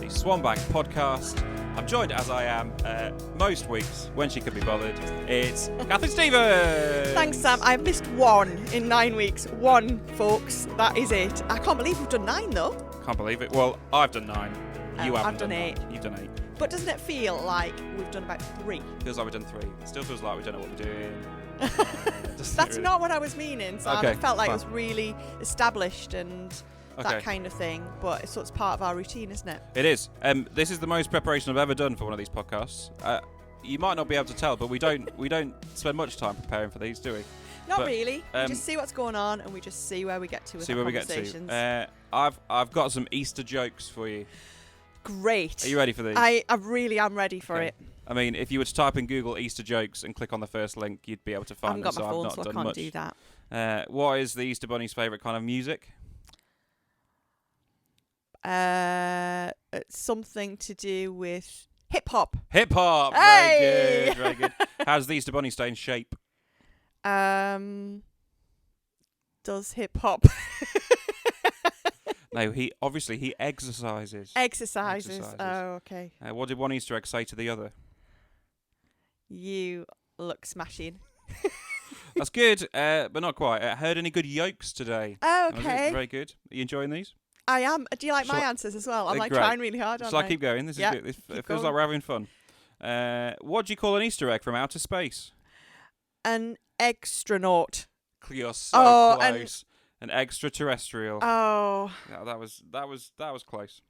the SwanBank podcast. I'm joined, as I am most weeks when she can be bothered. It's Kathryn Stevens. Thanks, Sam. I've missed one in 9 weeks. One, folks. That is it. I can't believe we've done 9, though. Can't believe it. Well, I've done 9. You haven't I've done 8. You've done 8. But doesn't it feel like we've done about 3? Feels like we've done 3. It still feels like we don't know what we're doing. That's not what I was meaning, Sam. Okay, I felt like fine. it was really established and that kind of thing. But it's part of our routine, isn't it? It is. This is the most preparation I've ever done for one of these podcasts. You might not be able to tell, but we don't spend much time preparing for these, do we? Not really. We just see what's going on and we just see where we get to with our conversations. I've got some Easter jokes for you. Great. Are you ready for these? I really am ready for it. I mean, if you were to type in Google Easter jokes and click on the first link, you'd be able to find them. I haven't got my phone, so I can't do that. What is the Easter Bunny's favourite kind of music? It's something to do with hip hop. Hip hop. Hey! Very good. How does the Easter Bunny stay in shape? Does hip hop? No, he exercises. Exercises. Oh, okay. What did one Easter egg say to the other? You look smashing. That's good, but not quite. Heard any good yolks today? Oh, okay. Very good. Are you enjoying these? I am. Do you like my Shall answers as well? I'm great. trying really hard. Shall I keep going? This is good. It feels like we're having fun. What do you call an Easter egg from outer space? An extranaut. You're so close. An extraterrestrial. Oh. Yeah, that was close.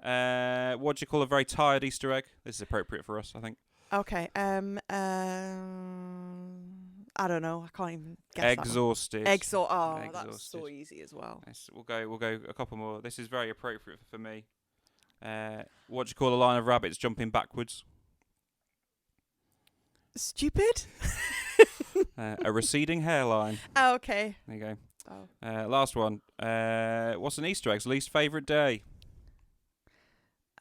What do you call a very tired Easter egg? This is appropriate for us, I think. Okay. I don't know. I can't even guess. Exhausted. That was so easy as well. Yes, we'll go a couple more. This is very appropriate for me. What do you call a line of rabbits jumping backwards? Stupid. A receding hairline. Oh, okay. There you go. Oh. Last one. What's an Easter egg's least favourite day?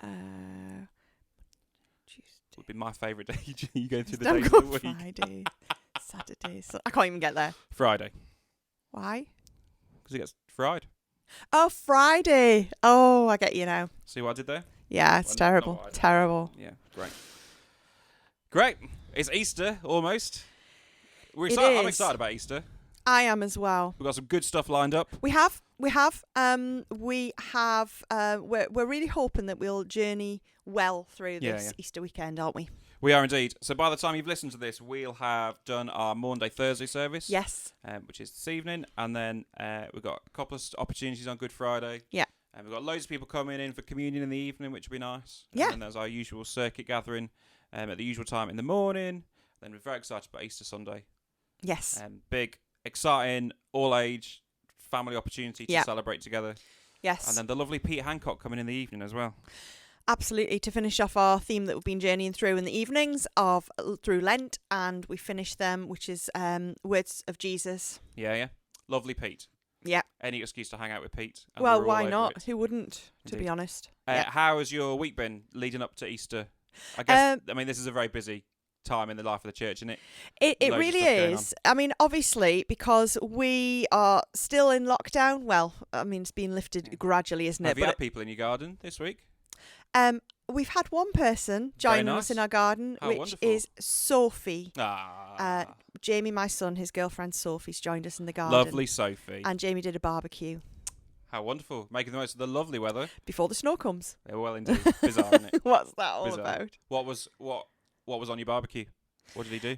Tuesday. Would be my favourite day. You go through the Don't days go of the week. Friday, Saturday. I can't even get there. Friday. Why? Because it gets fried. Oh, Friday. Oh, I get you now. See what I did there? Yeah, it's terrible. Terrible. Yeah, great. It's Easter almost. I'm excited about Easter. I am as well. We've got some good stuff lined up. We're really hoping that we'll journey well through this Easter weekend, aren't we? We are indeed. So by the time you've listened to this, we'll have done our Maundy Thursday service. Yes. Which is this evening. And then we've got a couple of opportunities on Good Friday. Yeah. And we've got loads of people coming in for communion in the evening, which will be nice. Yeah. And there's our usual circuit gathering at the usual time in the morning. Then we're very excited about Easter Sunday. Yes. Big, exciting, all-age family opportunity to celebrate together. Yes. And then the lovely Peter Hancock coming in the evening as well. Absolutely, to finish off our theme that we've been journeying through in the evenings through Lent, and we finish them, which is Words of Jesus. Yeah. Lovely Pete. Yeah. Any excuse to hang out with Pete. Well, why not? Who wouldn't, to be honest? How has your week been leading up to Easter? I guess, this is a very busy time in the life of the church, isn't it? It really is. I mean, obviously, because we are still in lockdown. Well, it's being lifted gradually, isn't it? Have you had people in your garden this week? We've had one person join us in our garden, which is Sophie. Jamie, my son, his girlfriend Sophie's joined us in the garden. Lovely Sophie. And Jamie did a barbecue. How wonderful. Making the most of the lovely weather. Before the snow comes. Yeah, well, indeed. Bizarre, isn't it? What's that all about? What was on your barbecue? What did he do?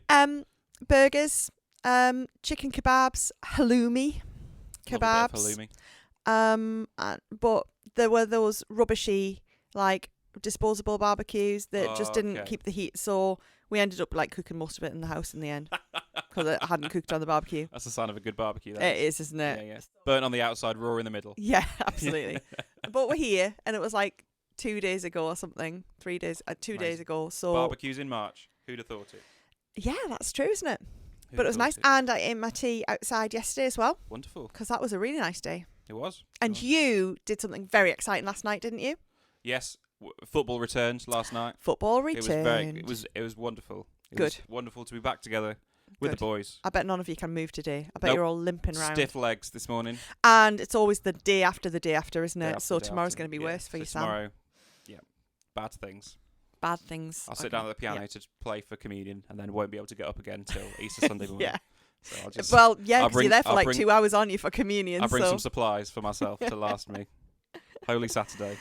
Burgers, chicken kebabs, halloumi kebabs. Halloumi. But there were those rubbishy, disposable barbecues that just didn't keep the heat, so we ended up cooking most of it in the house in the end because it hadn't cooked on the barbecue. That's a sign of a good barbecue. It is, isn't it? Yeah. Burnt on the outside, raw in the middle. Yeah, absolutely. But we're here, and it was 2 days ago or something. 3 days, 2 days ago. So barbecues in March. Who'd have thought it? Yeah, that's true, isn't it? But it was nice, and I ate my tea outside yesterday as well. Wonderful. Because that was a really nice day. It was. And you did something very exciting last night, didn't you? Yes. Football returned last night. Football returned. It was wonderful. It Good. was wonderful to be back together with the boys. I bet none of you can move today. I bet you're all limping around. Stiff legs this morning. And it's always the day after, isn't it? So tomorrow's going to be worse for you, Sam. Tomorrow, yeah. bad things. Bad things. I'll sit down at the piano to play for communion, and then won't be able to get up again till Easter Sunday morning. Yeah. So I'll just, because you're there for like 2 hours, aren't you, for communion? I'll bring some supplies for myself to last me. Holy Saturday.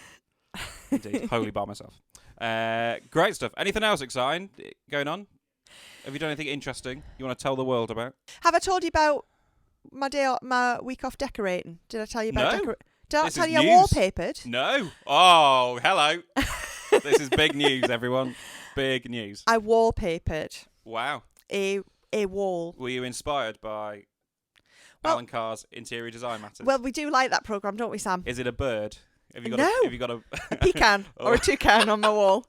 Indeed. Holy by myself. Great stuff. Anything else exciting going on? Have you done anything interesting you want to tell the world about? Have I told you about my week off decorating? Did I tell you about No. Did I tell you I news. wallpapered? No. Oh, hello. This is big news, everyone. Big news. I wallpapered. Wow. A wall. Were you inspired by Alan Carr's Interior Design Matters? Well, we do like that programme, don't we, Sam? Is it a bird? Have you got a pecan or a toucan on my wall.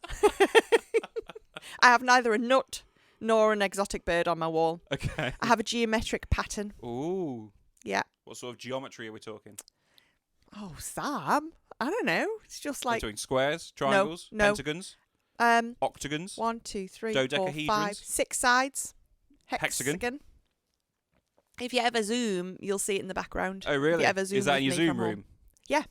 I have neither a nut nor an exotic bird on my wall. Okay. I have a geometric pattern. Ooh. Yeah. What sort of geometry are we talking? Oh, Sam. I don't know. It's just like... We're talking squares, triangles, pentagons, octagons. 1, 2, 3, 4, 5, 6 sides. Hexagon. If you ever zoom, you'll see it in the background. Oh, really? If you ever zoom Is that in your Zoom room? Home. Yeah.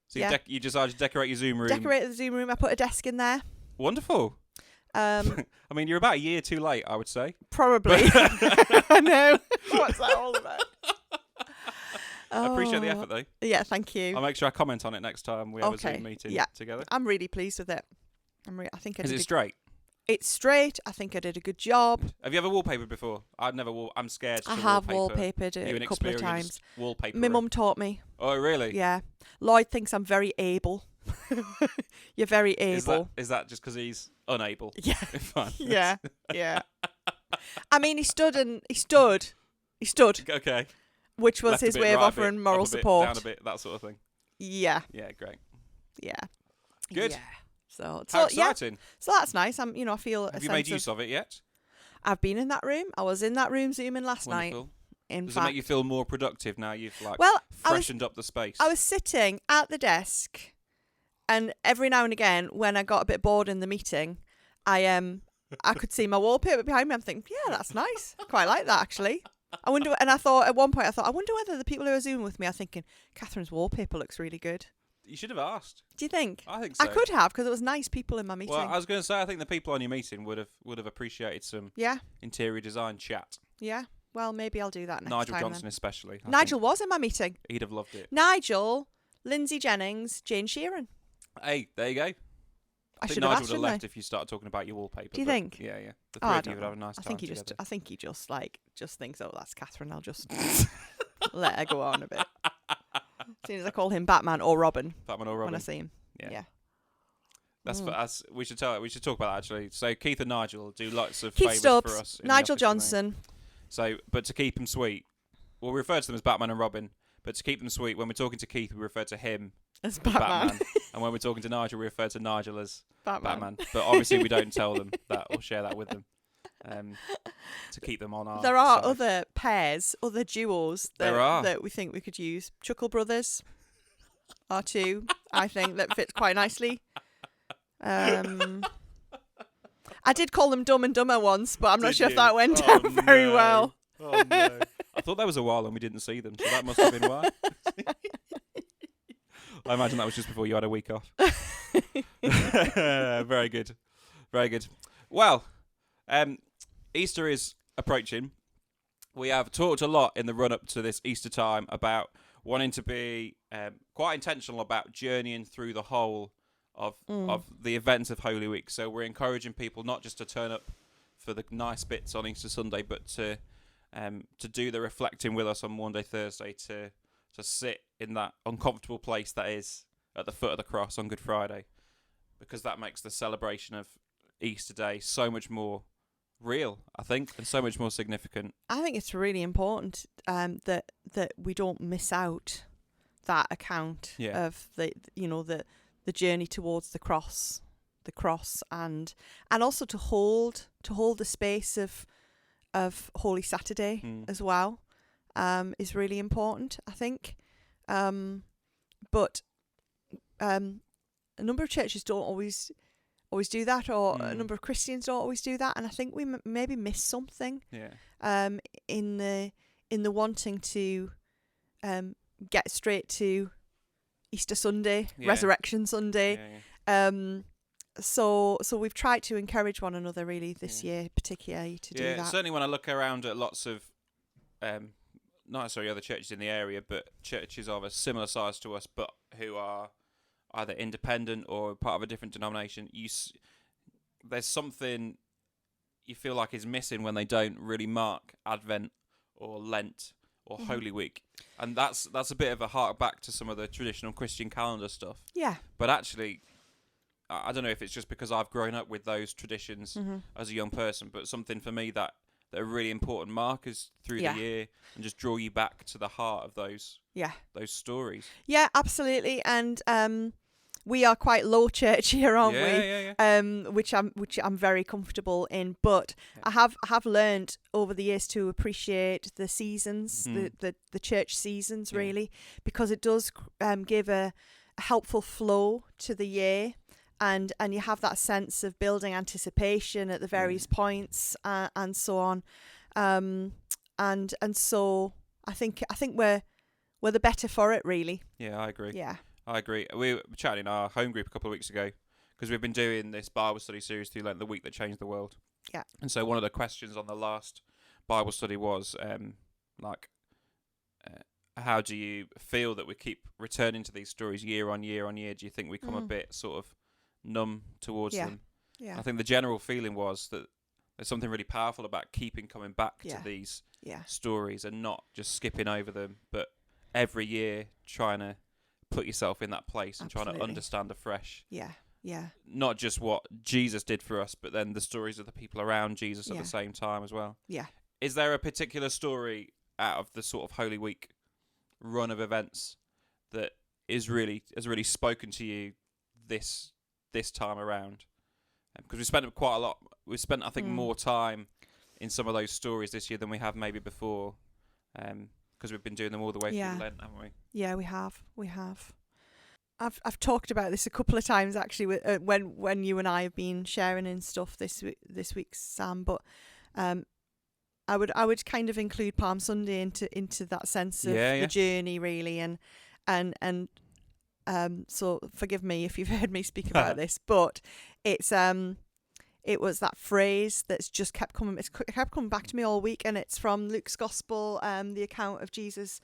So you decided to decorate your Zoom room? Decorated the Zoom room. I put a desk in there. Wonderful. I mean, you're about a year too late, I would say. Probably. I know. What's that all about? I appreciate the effort, though. Yeah, thank you. I'll make sure I comment on it next time we have a Zoom meeting together. I'm really pleased with it. I think I did. Is it straight? It's straight. I think I did a good job. Have you ever wallpapered before? I'm scared to I have wallpaper. wallpapered a couple of times. Wallpaper. My mum taught me. Oh, really? Yeah. Lloyd thinks I'm very able. You're very able. Is that just because he's unable? Yeah. Fine. Yeah. I mean, he stood. Okay. Which was Left his bit, way of right offering bit, moral up a bit, support. down a bit, that sort of thing. Yeah. Yeah, great. Yeah. Good. Yeah. So how exciting. Yeah. So that's nice. I feel. Have you made use of it yet? I've been in that room. I was in that room zooming last night. Does it make you feel more productive now you've freshened up the space? I was sitting at the desk, and every now and again, when I got a bit bored in the meeting, I could see my wallpaper behind me. I'm thinking, yeah, that's nice. I quite like that, actually. I wonder, and I thought at one point, I wonder whether the people who are zooming with me are thinking, Kathryn's wallpaper looks really good. You should have asked. Do you think? I think so. I could have, because it was nice people in my meeting. Well, I was going to say, I think the people on your meeting would have appreciated some interior design chat. Yeah. Well, maybe I'll do that next time. Nigel Johnson especially. Nigel was in my meeting. He'd have loved it. Nigel, Lindsay Jennings, Jane Sheeran. Hey, there you go. I think should Nigel have would have left if you started talking about your wallpaper. Do you think? Yeah. The three of you would have a nice time together. I think he just thinks, oh, that's Kathryn. I'll just let her go on a bit. As soon as I call him Batman or Robin. When I see him. Yeah. That's for us. We should talk about that actually. So Keith and Nigel do lots of Keith favours Stubbs, for us. Nigel Johnson. So, but to keep them sweet, we refer to them as Batman and Robin. But to keep them sweet, when we're talking to Keith, we refer to him as Batman. And when we're talking to Nigel, we refer to Nigel as Batman. But obviously, we don't tell them that or share that with them to keep them on our There are side. other pairs, other duos that we think we could use. Chuckle Brothers are two, I think, that fit quite nicely. I did call them Dumb and Dumber once, but I'm not sure if that went down very well. Oh, no. I thought that was a while and we didn't see them, so that must have been why. I imagine that was just before you had a week off. Very good. Very good. Well, Easter is approaching. We have talked a lot in the run-up to this Easter time about wanting to be quite intentional about journeying through the whole of the events of Holy Week. So we're encouraging people not just to turn up for the nice bits on Easter Sunday, but to do the reflecting with us on Monday, Thursday, to sit in that uncomfortable place that is at the foot of the cross on Good Friday, because that makes the celebration of Easter Day so much more real, I think, and so much more significant. I think it's really important that we don't miss out that account of the journey towards the cross, and also to hold the space of Holy Saturday as well is really important, I think. But a number of churches don't always do that, or a number of Christians don't always do that, and I think we maybe miss something. In the wanting to get straight to Easter Sunday, Resurrection Sunday. so we've tried to encourage one another really this year, particularly to do that. Certainly when I look around at lots of, not necessarily other churches in the area, but churches of a similar size to us, but who are either independent or part of a different denomination, there's something you feel like is missing when they don't really mark Advent or Lent or Holy Week. And that's a bit of a hark back to some of the traditional Christian calendar stuff. Yeah. But actually, I don't know if it's just because I've grown up with those traditions as a young person, but something for me that are really important markers through the year and just draw you back to the heart of those stories. Yeah, absolutely. And we are quite low church here, aren't we? Yeah. Which I'm very comfortable in. But I have learned over the years to appreciate the seasons, the church seasons, really, because it does give a helpful flow to the year. And you have that sense of building anticipation at the various points and so on, and so I think we're the better for it, really. Yeah, I agree. Yeah, I agree. We were chatting in our home group a couple of weeks ago because we've been doing this Bible study series through Lent, the week that changed the world. Yeah. And so one of the questions on the last Bible study was how do you feel that we keep returning to these stories year on year on year? Do you think we come a bit sort of numb towards them? Yeah. I think the general feeling was that there's something really powerful about coming back to these stories and not just skipping over them, but every year trying to put yourself in that place and trying to understand afresh. Yeah. Not just what Jesus did for us, but then the stories of the people around Jesus at the same time as well. Yeah. Is there a particular story out of the sort of Holy Week run of events that has really spoken to you this time around? Because we spent quite a lot. We spent, I think, more time in some of those stories this year than we have maybe before, because we've been doing them all the way through Lent, haven't we? Yeah, we have. I've talked about this a couple of times actually when you and I have been sharing and stuff this week, Sam. But I would kind of include Palm Sunday into that sense of the journey, really, and so forgive me if you've heard me speak about this, but it was that phrase that's just kept coming back to me all week, and it's from Luke's Gospel, the account of Jesus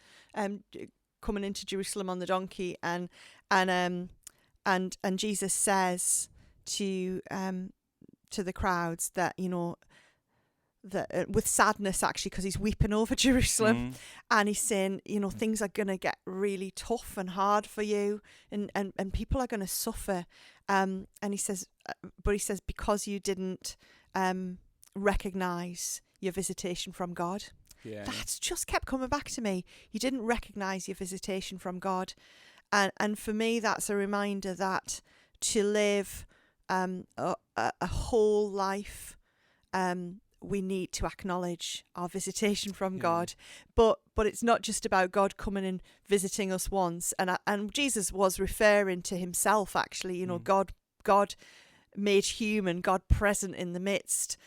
coming into Jerusalem on the donkey, and Jesus says to the crowds that, you know, that with sadness actually, because he's weeping over Jerusalem, and he's saying, you know, things are going to get really tough and hard for you, and people are going to suffer, and he says because you didn't recognize your visitation from God. That's just kept coming back to me. You didn't recognize your visitation from God, and for me that's a reminder that to live a whole life, we need to acknowledge our visitation from God, but it's not just about God coming and visiting us once. And Jesus was referring to himself, actually. You know, God made human, God present in the midst,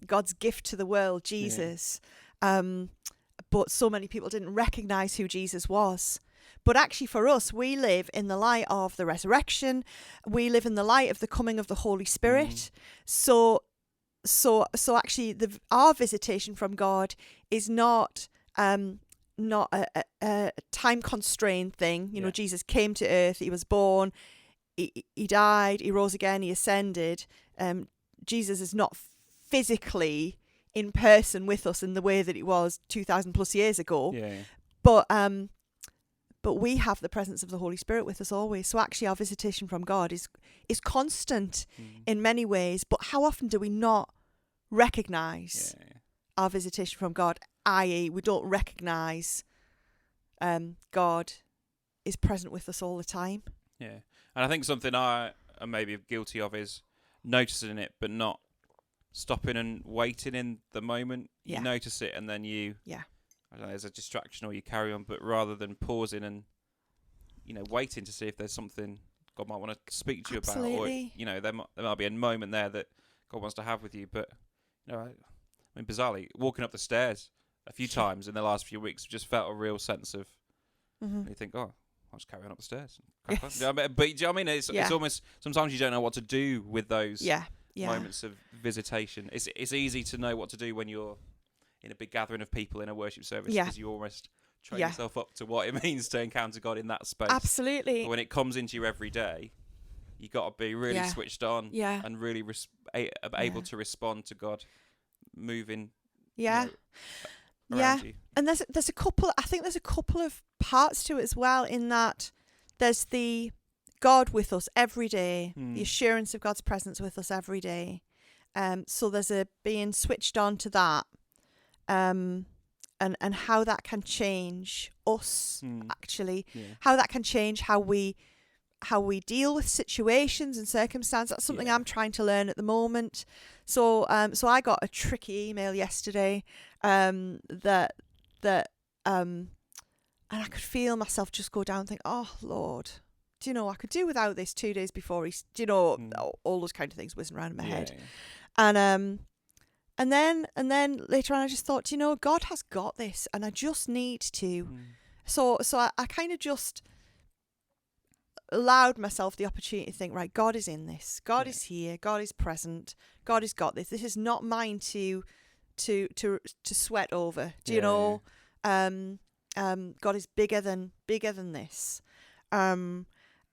God's gift to the world, Jesus. But so many people didn't recognize who Jesus was. But actually, for us, we live in the light of the resurrection. We live in the light of the coming of the Holy Spirit. So actually, our visitation from God is not a time constrained thing. You know, Jesus came to earth, he was born, he died, he rose again, he ascended. Jesus is not physically in person with us in the way that it was 2,000 plus years ago. But we have the presence of the Holy Spirit with us always. So actually our visitation from God is constant in many ways. But how often do we not recognise our visitation from God? I.e., we don't recognise God is present with us all the time. Yeah. And I think something I am maybe guilty of is noticing it but not stopping and waiting in the moment. You notice it and then you... I don't know, there's a distraction or you carry on, but rather than pausing and, you know, waiting to see if there's something God might want to speak to you about, or, you know, there might be a moment there that God wants to have with you. But, you know, I mean, bizarrely, walking up the stairs a few times in the last few weeks just felt a real sense of, you think, oh, I'll just carry on up the stairs. Yes. But do you know what I mean? It's almost, sometimes you don't know what to do with those moments of visitation. It's easy to know what to do when you're in a big gathering of people in a worship service, because you almost train yourself up to what it means to encounter God in that space. Absolutely. But when it comes into you every day, you got to be really switched on and really able to respond to God moving. Around you. And there's a couple. I think there's a couple of parts to it as well. In that there's the God with us every day, the assurance of God's presence with us every day. So there's a being switched on to that, and how that can change us actually. Yeah. How that can change how we deal with situations and circumstances. That's something I'm trying to learn at the moment. So I got a tricky email yesterday, that and I could feel myself just go down and think, oh Lord, do you know, I could do without this 2 days before Easter, do you know, all those kind of things whizzing around in my head. Yeah. And then later on I just thought, you know, God has got this, and I just need to. So I kind of just allowed myself the opportunity to think, right, God is in this. God is here. God is present. God has got this. This is not mine to sweat over. Do you know? God is bigger than this.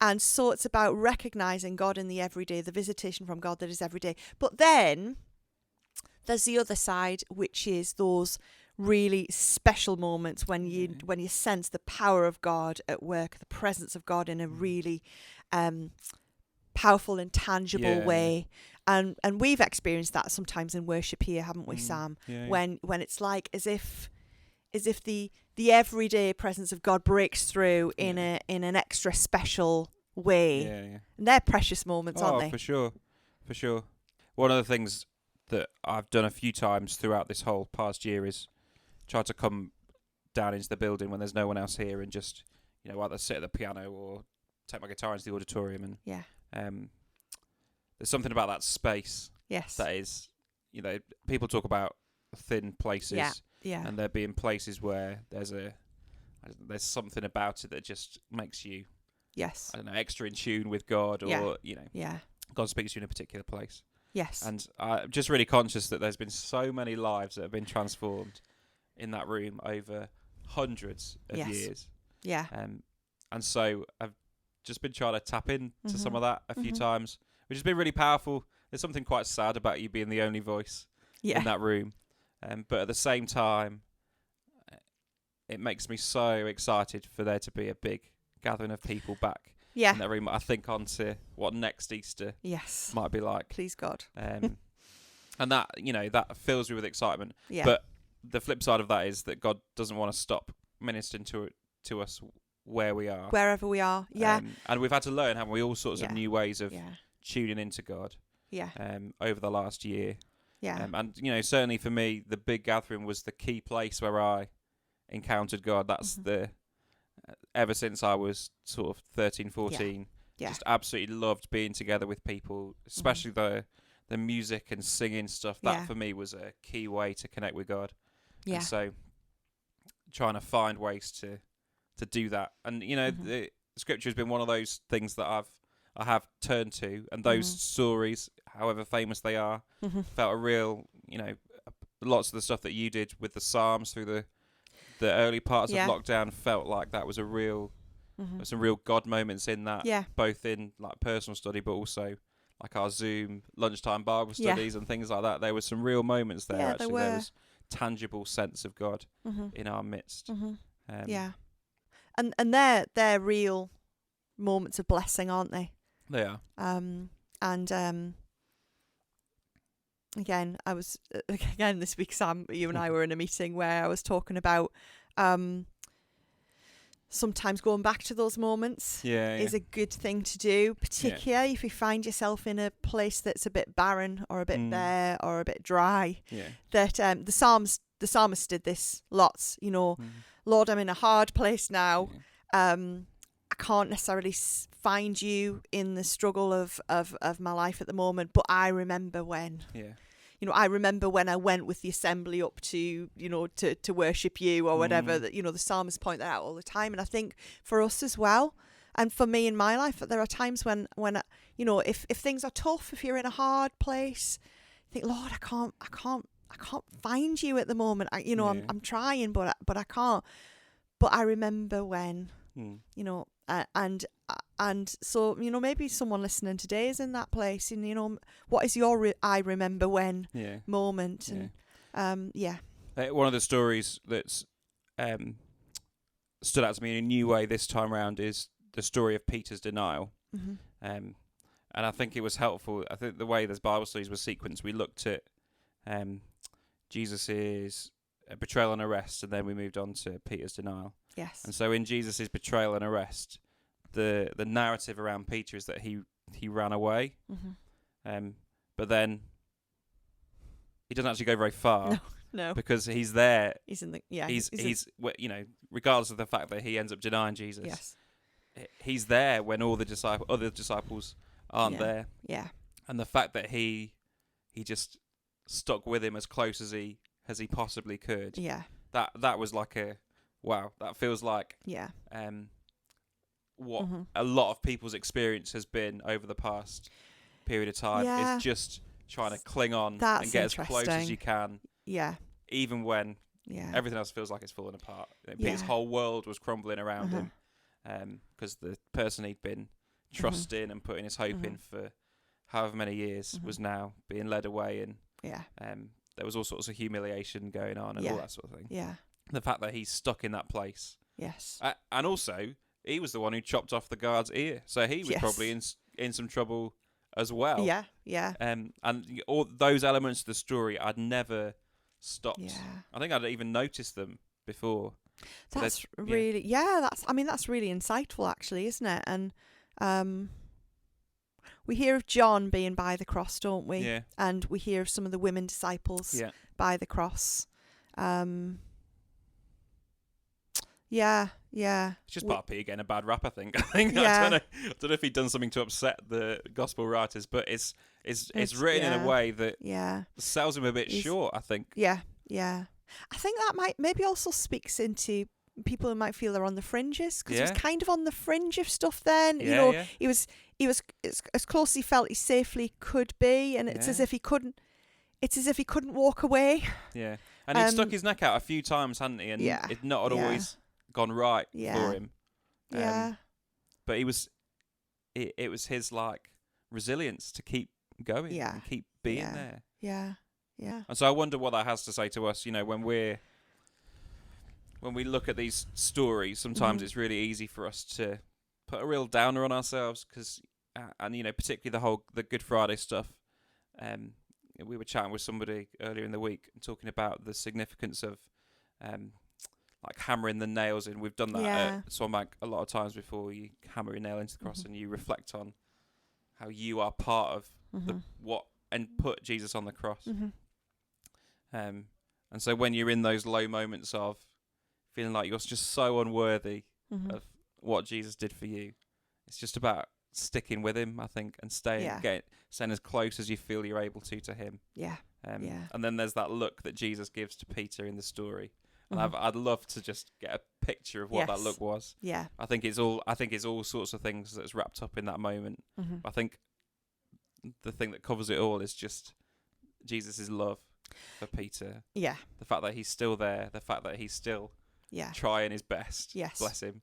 And so it's about recognizing God in the everyday, the visitation from God that is every day. But then there's the other side, which is those really special moments when you sense the power of God at work, the presence of God in a really powerful and tangible way. And we've experienced that sometimes in worship here, haven't we, Sam? When it's like as if the everyday presence of God breaks through in an extra special way. And they're precious moments, aren't they? For sure. One of the things that I've done a few times throughout this whole past year is try to come down into the building when there's no one else here and just, you know, either sit at the piano or take my guitar into the auditorium. And there's something about that space that is, you know, people talk about thin places, and there being places where there's something about it that just makes you, I don't know, extra in tune with God, or you know, God speaks to you in a particular place. Yes. And I'm just really conscious that there's been so many lives that have been transformed in that room over hundreds of years. Yeah. And so I've just been trying to tap into some of that a few times, which has been really powerful. There's something quite sad about you being the only voice in that room. But at the same time, it makes me so excited for there to be a big gathering of people back in that room. I think onto what next Easter might be like. Please God. And that, you know, that fills me with excitement. Yeah. But the flip side of that is that God doesn't want to stop ministering to us where we are. Wherever we are, and we've had to learn, haven't we, all sorts of new ways of tuning into God over the last year. And, you know, certainly for me, the big gathering was the key place where I encountered God. That's ever since I was sort of 13, 14, just absolutely loved being together with people, especially the music and singing stuff. That for me was a key way to connect with God. And so trying to find ways to do that. And, you know, the scripture has been one of those things that I have turned to, and those stories, however famous they are, felt a real, you know, lots of the stuff that you did with the Psalms through the early parts of lockdown felt like that was a real, some real God moments in that, both in like personal study, but also like our Zoom lunchtime Bible studies and things like that. There was some real moments there. Actually, there was tangible sense of God in our midst. And they're real moments of blessing, aren't they? They are. Again, I was this week, Sam, you and I were in a meeting where I was talking about sometimes going back to those moments is a good thing to do, particularly if you find yourself in a place that's a bit barren or a bit bare or a bit dry. That the psalmist did this lots. You know, Lord, I'm in a hard place now. I can't necessarily find you in the struggle of my life at the moment, but I remember when. I remember when I went with the assembly up to, to worship you or whatever, that, the psalmists point that out all the time. And I think for us as well, and for me in my life, there are times when if things are tough, if you're in a hard place, you think, Lord, I can't find you at the moment. I'm trying, but I can't. But I remember when, and so, maybe someone listening today is in that place, and, what is your I remember when moment? And, one of the stories that's stood out to me in a new way this time around is the story of Peter's denial. Mm-hmm. And I think it was helpful. I think the way this Bible studies were sequenced, we looked at Jesus' betrayal and arrest, and then we moved on to Peter's denial. Yes. And so in Jesus' betrayal and arrest, the narrative around Peter is that he ran away. Mm-hmm. But then he doesn't actually go very far. No. Because he's there. He's in the He's regardless of the fact that he ends up denying Jesus. Yes. He's there when all the other disciples aren't there. Yeah. And the fact that he just stuck with him as close as he possibly could. Yeah. That was like wow. That feels like what a lot of people's experience has been over the past period of time. Yeah. Is just trying to cling on That's and get as close as you can. Yeah. Even when everything else feels like it's falling apart. Peter's whole world was crumbling around him. Because the person he'd been trusting and putting his hope in for however many years was now being led away, and there was all sorts of humiliation going on and all that sort of thing. Yeah. The fact that he's stuck in that place. Yes. And also, he was the one who chopped off the guard's ear, so he was probably in some trouble as well. Yeah. Yeah. And all those elements of the story, I'd never stopped. Yeah. I think I'd even noticed them before. That's really that's really insightful, actually, isn't it? And we hear of John being by the cross, don't we? Yeah. And we hear of some of the women disciples by the cross. Yeah. It's just part of Peter getting a bad rap, I think. I don't know if he'd done something to upset the gospel writers, but it's written in a way that sells him a bit short, I think. Yeah. I think that maybe also speaks into people who might feel they're on the fringes, because he was kind of on the fringe of stuff then. He was as close as he felt he safely could be, and it's as if he couldn't walk away. Yeah. And he'd stuck his neck out a few times, hadn't he? And it not always gone right for him. But it was his resilience to keep going and keep being there. Yeah. And so I wonder what that has to say to us, when we look at these stories. Sometimes it's really easy for us to put a real downer on ourselves, because particularly the Good Friday stuff. We were chatting with somebody earlier in the week and talking about the significance of hammering the nails in. We've done that at SwanBank a lot of times before. You hammer your nail into the cross and you reflect on how you are part of and put Jesus on the cross. And so when you're in those low moments of feeling like you're just so unworthy of what Jesus did for you, it's just about sticking with him, I think, and staying as close as you feel you're able to him. And then there's that look that Jesus gives to Peter in the story. And I'd love to just get a picture of what that look was. I think it's all sorts of things that's wrapped up in that moment. I think the thing that covers it all is just Jesus' love for Peter. The fact that he's still there, the fact that he's still trying his best. Bless him.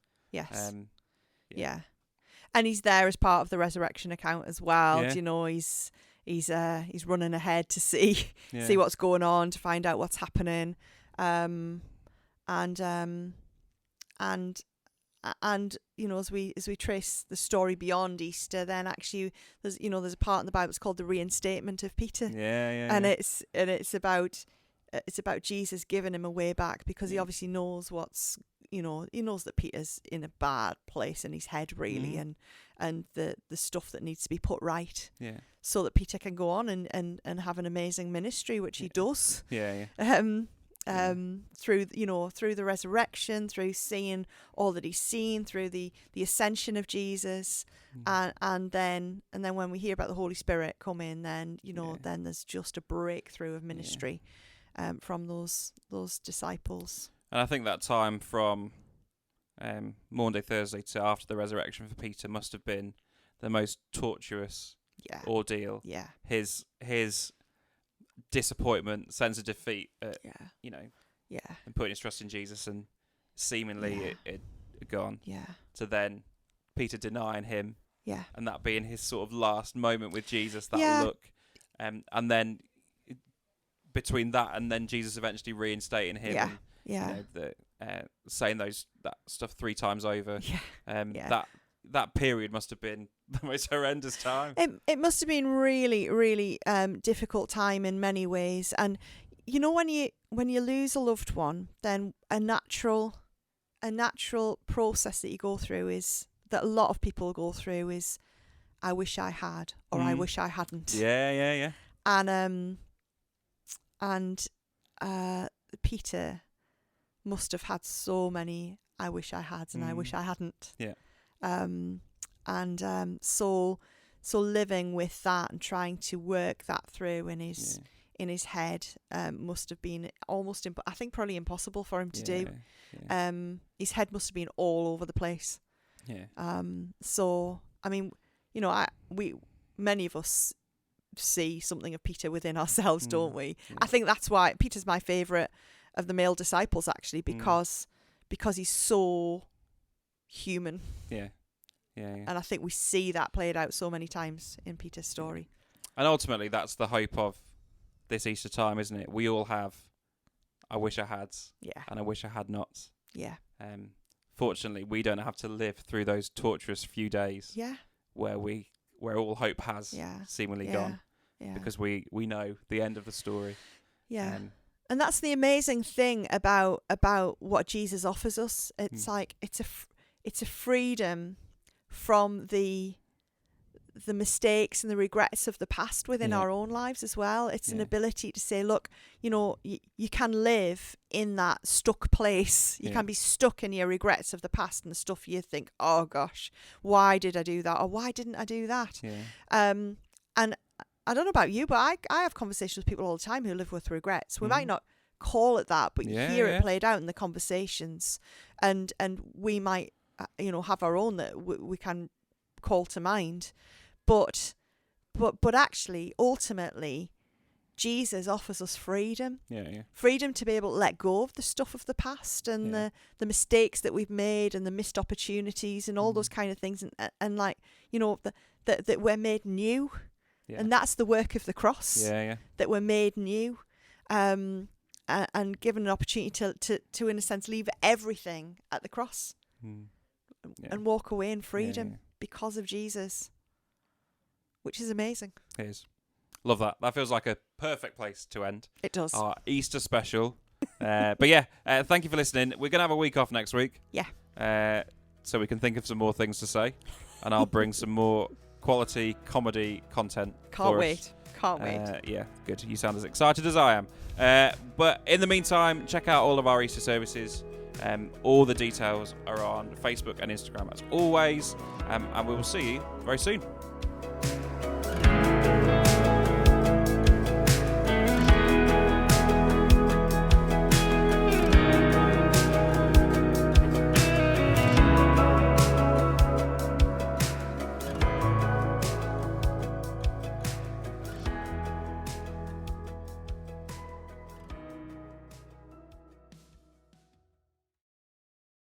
And he's there as part of the resurrection account as well. He's running ahead to see what's going on, to find out what's happening. And as we trace the story beyond Easter, then actually there's a part in the Bible that's called the reinstatement of Peter. It's about Jesus giving him a way back, because he obviously knows he knows that Peter's in a bad place in his head, really, and the stuff that needs to be put right, so that Peter can go on and have an amazing ministry, which he does. through the resurrection, through seeing all that he's seen, through the ascension of Jesus, and then when we hear about the Holy Spirit coming, then then there's just a breakthrough of ministry from those disciples. And I think that time from Maundy, Thursday to after the resurrection for Peter must have been the most torturous ordeal. Yeah. His disappointment, sense of defeat at, and putting his trust in Jesus and seemingly it gone. Yeah. To then Peter denying him. Yeah. And that being his sort of last moment with Jesus, that look. And then between that and then Jesus eventually reinstating him. And, saying that stuff 3 times over. That period must have been the most horrendous time. It must have been really, really difficult time in many ways. And when you lose a loved one, then a natural process that you go through is that a lot of people go through is, I wish I had, or I wish I hadn't. Yeah. And Peter must have had so many I wish I had and I wish I hadn't. Yeah. So living with that and trying to work that through in his head must have been almost I think probably impossible for him to do. Yeah. His head must have been all over the place. Yeah. So I mean, many of us see something of Peter within ourselves, don't we? Yeah. I think that's why Peter's my favourite of the male disciples, actually, because he's so human. Yeah. And I think we see that played out so many times in Peter's story. And ultimately, that's the hope of this Easter time, isn't it? We all have, I wish I had, and I wish I had not. Yeah. Fortunately, we don't have to live through those torturous few days. Yeah. Where all hope has seemingly gone. Yeah. Because we know the end of the story. Yeah. And that's the amazing thing about what Jesus offers us. It's like it's a freedom from the mistakes and the regrets of the past within our own lives as well. It's an ability to say, look, you can live in that stuck place. You can be stuck in your regrets of the past and the stuff you think, oh gosh, why did I do that? Or why didn't I do that? Yeah. And I don't know about you, but I have conversations with people all the time who live with regrets. We might not call it that, but you hear it played out in the conversations, and we might have our own that we can call to mind, but actually ultimately Jesus offers us freedom. Freedom to be able to let go of the stuff of the past and the mistakes that we've made and the missed opportunities and all those kind of things, and like that we're made new. And that's the work of the cross. That we're made new, and given an opportunity to in a sense leave everything at the cross and walk away in freedom because of Jesus, which is amazing. It is. Love that. That feels like a perfect place to end. It does. Our Easter special. But thank you for listening. We're going to have a week off next week. Yeah. So we can think of some more things to say, and I'll bring some more quality comedy content. Can't wait. Yeah, good. You sound as excited as I am. But in the meantime, check out all of our Easter services. All the details are on Facebook and Instagram as always. And we will see you very soon.